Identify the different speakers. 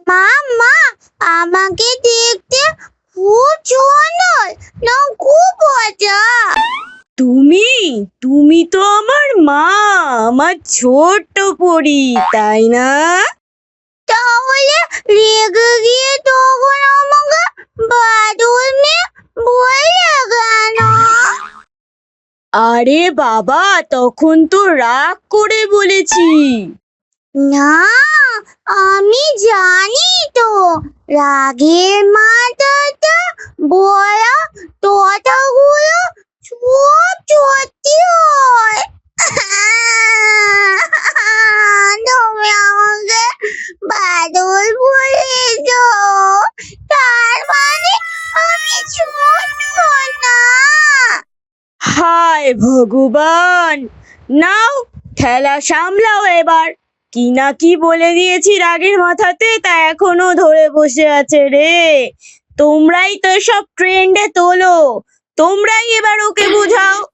Speaker 1: মা মা আমাকে দেখতে খুব সুন্দর না, খুব মজা।
Speaker 2: তুমি তুমি তো আমার মা, আমার ছোট্ট পরী, তাই না?
Speaker 1: তাহলে রেগে গিয়ে তখন আমাকে বাদল মেয়ে বললে কেন?
Speaker 2: আরে বাবা, তখন তো রাগ করে বলেছি।
Speaker 1: না, আমি জানি তো রাগের মাথাটা বলা কথাগুলো সব সত্যি হয়। তুমি আমাকে বাদল বলেছ, তার মানে আমি ছোট না।
Speaker 2: হায় ভগবান! নাও, ঠেলা সামলাও এবার। কি না কি বলে দিয়েছি রাগের মাথাতে, তা এখনো ধরে বসে আছে রে। তোমরাই তো সব ট্রেন্ডে তোলো, তোমরাই এবার ওকে বোঝাও।